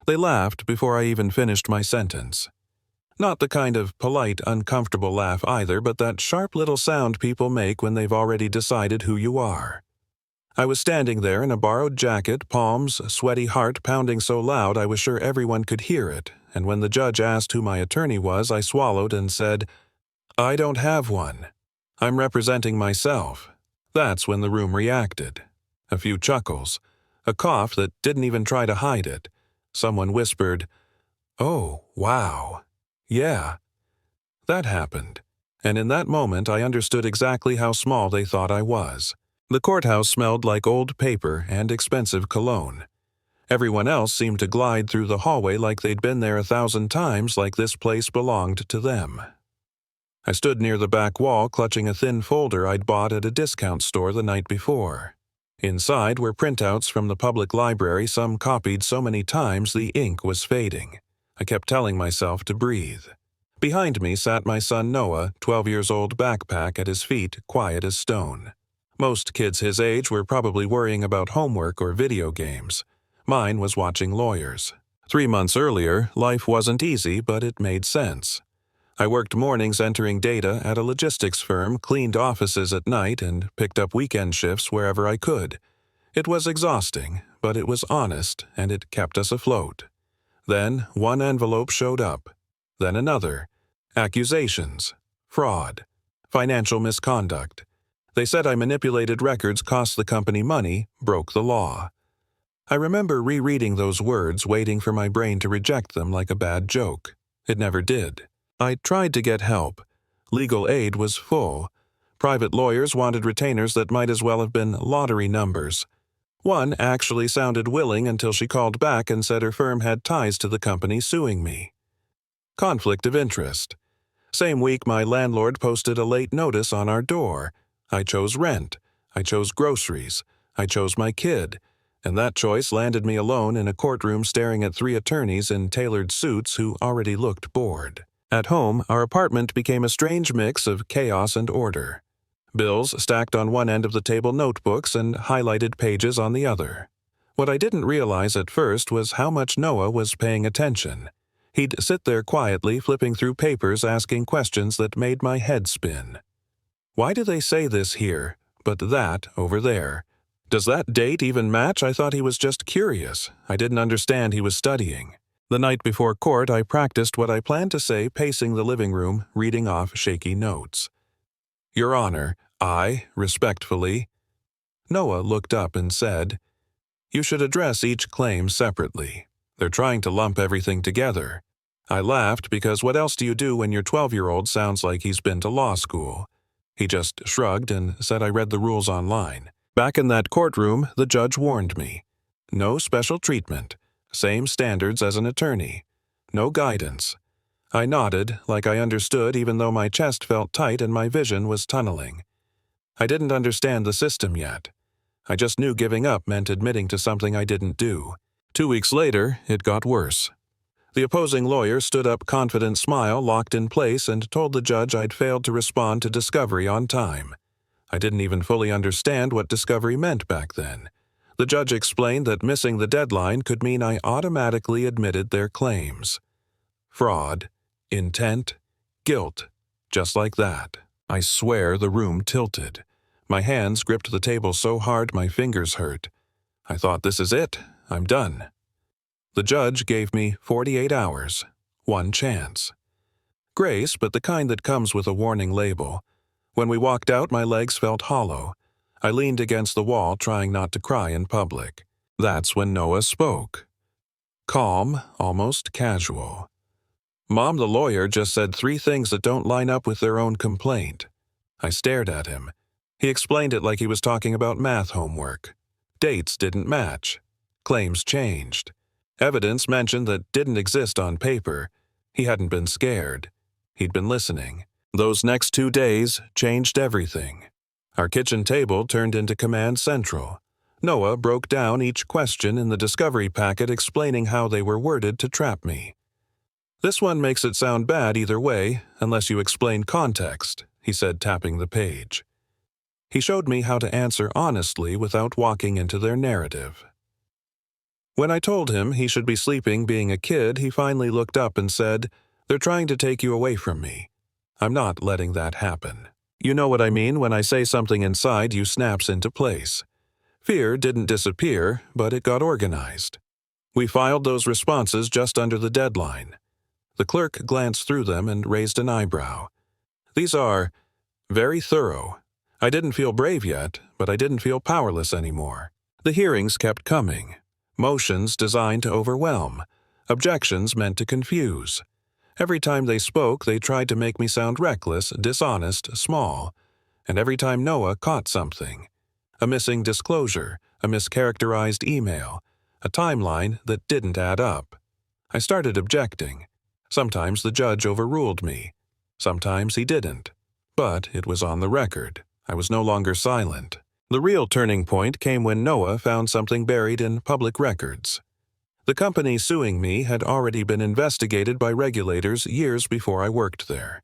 They laughed before I even finished my sentence. Not the kind of polite, uncomfortable laugh either, but that sharp little sound people make when they've already decided who you are. I was standing there in a borrowed jacket, palms, sweaty heart pounding so loud I was sure everyone could hear it, and when the judge asked who my attorney was, I swallowed and said, "I don't have one. I'm representing myself." That's when the room reacted. A few chuckles, a cough that didn't even try to hide it. Someone whispered, "Oh, wow. Yeah." That happened, and in that moment I understood exactly how small they thought I was. The courthouse smelled like old paper and expensive cologne. Everyone else seemed to glide through the hallway like they'd been there 1,000 times, like this place belonged to them. I stood near the back wall clutching a thin folder I'd bought at a discount store the night before. Inside were printouts from the public library, some copied so many times the ink was fading. I kept telling myself to breathe. Behind me sat my son Noah, 12 years old, backpack at his feet, quiet as stone. Most kids his age were probably worrying about homework or video games. Mine was watching Lawyers. 3 months earlier, life wasn't easy, but it made sense. I worked mornings entering data at a logistics firm, cleaned offices at night, and picked up weekend shifts wherever I could. It was exhausting, but it was honest, and it kept us afloat. Then one envelope showed up. Then another. Accusations. Fraud. Financial misconduct. They said I manipulated records, cost the company money, broke the law. I remember rereading those words, waiting for my brain to reject them like a bad joke. It never did. I tried to get help. Legal aid was full. Private lawyers wanted retainers that might as well have been lottery numbers. One actually sounded willing until she called back and said her firm had ties to the company suing me. Conflict of interest. Same week, my landlord posted a late notice on our door. I chose rent. I chose groceries. I chose my kid. And that choice landed me alone in a courtroom staring at 3 attorneys in tailored suits who already looked bored. At home, our apartment became a strange mix of chaos and order. Bills stacked on one end of the table, notebooks and highlighted pages on the other. What I didn't realize at first was how much Noah was paying attention. He'd sit there quietly, flipping through papers, asking questions that made my head spin. Why do they say this here, but that over there? Does that date even match? I thought he was just curious. I didn't understand he was studying. The night before court, I practiced what I planned to say, pacing the living room, reading off shaky notes. "Your Honor, I, respectfully..." Noah looked up and said, "You should address each claim separately. They're trying to lump everything together." I laughed because what else do you do when your 12-year-old sounds like he's been to law school? He just shrugged and said I read the rules online. Back in that courtroom, the judge warned me. No special treatment. Same standards as an attorney. No guidance. I nodded, like I understood, even though my chest felt tight and my vision was tunneling. I didn't understand the system yet. I just knew giving up meant admitting to something I didn't do. 2 weeks later, it got worse. The opposing lawyer stood up, confident smile locked in place, and told the judge I'd failed to respond to discovery on time. I didn't even fully understand what discovery meant back then. The judge explained that missing the deadline could mean I automatically admitted their claims. Fraud, intent, guilt, just like that. I swear the room tilted. My hands gripped the table so hard my fingers hurt. I thought, this is it. I'm done. The judge gave me 48 hours, 1 chance. Grace, but the kind that comes with a warning label. When we walked out, my legs felt hollow. I leaned against the wall, trying not to cry in public. That's when Noah spoke. Calm, almost casual. "Mom, the lawyer, just said 3 things that don't line up with their own complaint." I stared at him. He explained it like he was talking about math homework. Dates didn't match. Claims changed. Evidence mentioned that didn't exist on paper. He hadn't been scared. He'd been listening. Those next 2 days changed everything. Our kitchen table turned into command central. Noah broke down each question in the discovery packet, explaining how they were worded to trap me. "This one makes it sound bad either way, unless you explain context," he said, tapping the page. He showed me how to answer honestly without walking into their narrative. When I told him he should be sleeping being a kid, he finally looked up and said, "They're trying to take you away from me. I'm not letting that happen." You know what I mean when I say something inside you snaps into place. Fear didn't disappear, but it got organized. We filed those responses just under the deadline. The clerk glanced through them and raised an eyebrow. "These are very thorough." I didn't feel brave yet, but I didn't feel powerless anymore. The hearings kept coming. Motions designed to overwhelm. Objections meant to confuse. Every time they spoke, they tried to make me sound reckless, dishonest, small. And every time Noah caught something. A missing disclosure, a mischaracterized email, a timeline that didn't add up. I started objecting. Sometimes the judge overruled me. Sometimes he didn't. But it was on the record. I was no longer silent. The real turning point came when Noah found something buried in public records. The company suing me had already been investigated by regulators years before I worked there.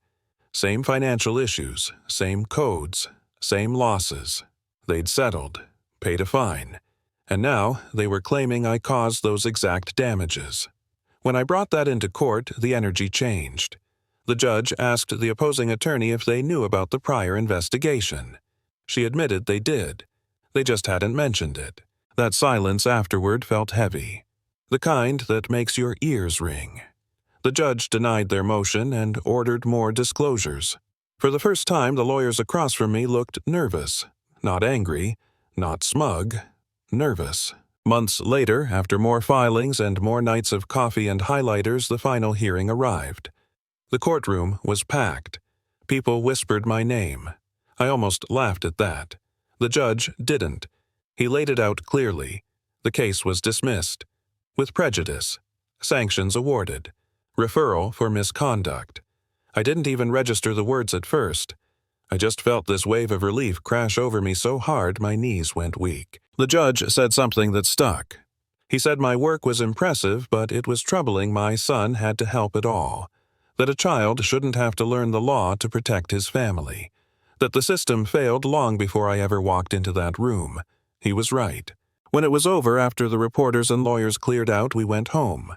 Same financial issues, same codes, same losses. They'd settled, paid a fine, and now they were claiming I caused those exact damages. When I brought that into court, the energy changed. The judge asked the opposing attorney if they knew about the prior investigation. She admitted they did. They just hadn't mentioned it. That silence afterward felt heavy. The kind that makes your ears ring. The judge denied their motion and ordered more disclosures. For the first time, the lawyers across from me looked nervous. Not angry, not smug, nervous. Months later, after more filings and more nights of coffee and highlighters, the final hearing arrived. The courtroom was packed. People whispered my name. I almost laughed at that. The judge didn't. He laid it out clearly. The case was dismissed. With prejudice. Sanctions awarded. Referral for misconduct. I didn't even register the words at first. I just felt this wave of relief crash over me so hard my knees went weak. The judge said something that stuck. He said my work was impressive, but it was troubling my son had to help it all. That a child shouldn't have to learn the law to protect his family. That the system failed long before I ever walked into that room. He was right. When it was over, after the reporters and lawyers cleared out, we went home.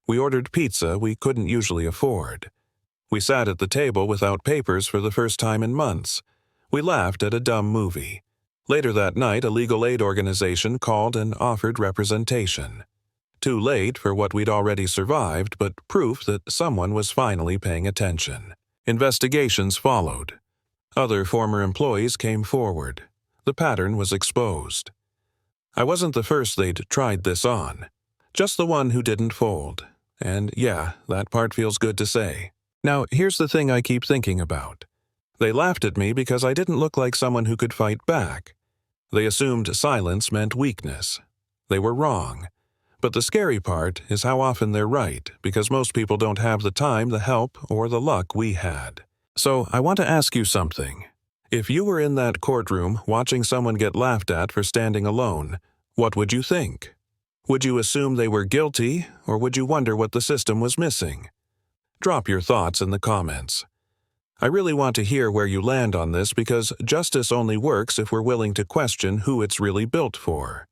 We ordered pizza we couldn't usually afford. We sat at the table without papers for the first time in months. We laughed at a dumb movie. Later that night, a legal aid organization called and offered representation. Too late for what we'd already survived, but proof that someone was finally paying attention. Investigations followed. Other former employees came forward. The pattern was exposed. I wasn't the first they'd tried this on. Just the one who didn't fold. And yeah, that part feels good to say. Now, here's the thing I keep thinking about. They laughed at me because I didn't look like someone who could fight back. They assumed silence meant weakness. They were wrong. But the scary part is how often they're right, because most people don't have the time, the help, or the luck we had. So I want to ask you something. If you were in that courtroom watching someone get laughed at for standing alone, what would you think? Would you assume they were guilty, or would you wonder what the system was missing? Drop your thoughts in the comments. I really want to hear where you land on this because justice only works if we're willing to question who it's really built for.